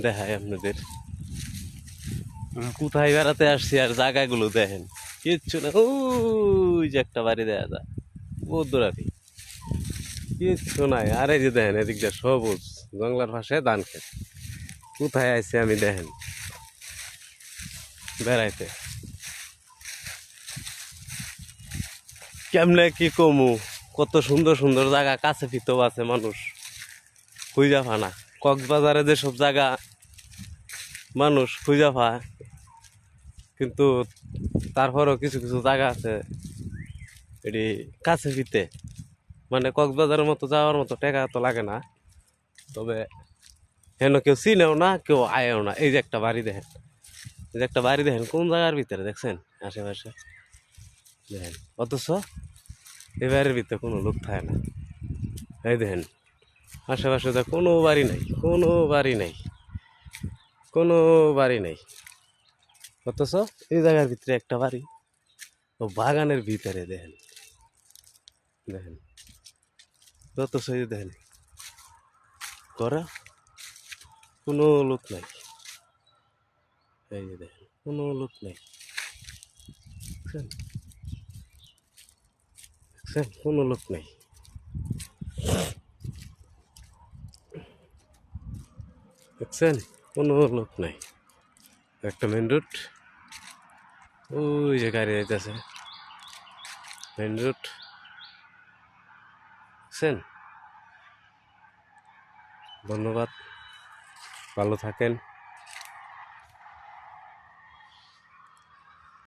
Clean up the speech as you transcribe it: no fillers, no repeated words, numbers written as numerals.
দেখাই আপনাদের কোথায় বেড়াতে আসছি আর জায়গাগুলো দেখেন কিচ্ছু না। ওই যে একটা বাড়ি দেখা যায় বৌদ্ধরাফি, কিচ্ছু নাই। আর এই যে দেখেন এদিক দিয়ে সবুজ জঙ্গলার পাশে ধান ক্ষেত। কোথায় আইছি আমি দেখেন বেড়াইতে, কেমনে কি কমু, কত সুন্দর সুন্দর জায়গা কাছে পিতেও আছে মানুষ খুঁজা ফানা। কক্সবাজারে যেসব জায়গা মানুষ খুঁজা পায়, কিন্তু তারপরও কিছু কিছু জায়গা আছে এটি কাছে পিতে, মানে কক্সবাজারের মতো যাওয়ার মতো টাকা তো লাগে না, তবে হেন কেউ চিনেও না কেউ আয়েও না। এই যে একটা বাড়ি দেখেন, এই যে একটা বাড়ি দেখেন কোন জায়গার ভিতরে দেখছেন আশেপাশে দেখেন, অথচ এই বাড়ির ভিতরে কোনো লোক থাকে না। এই দেখেন আশেপাশে তো কোনো বাড়ি নাই, কোনো বাড়ি নাই, কোনো বাড়ি নাই, অথচ এই জায়গার ভিতরে একটা বাড়ি, ও বাগানের ভিতরে দেখেন, দেখেন অথচ এই দেখেন করা কোনো লোক নাই। এই যে দেখেন কোনো লোক নাই, দেখছেন দেখছেন কোনো লোক নাই, দেখছেন কোনো লোক নাই। একটা মেন রোড, ওই যে গাড়ি যাইতেছে, মেন রোড দেখছেন। ধন্যবাদ, ভালো থাকেন।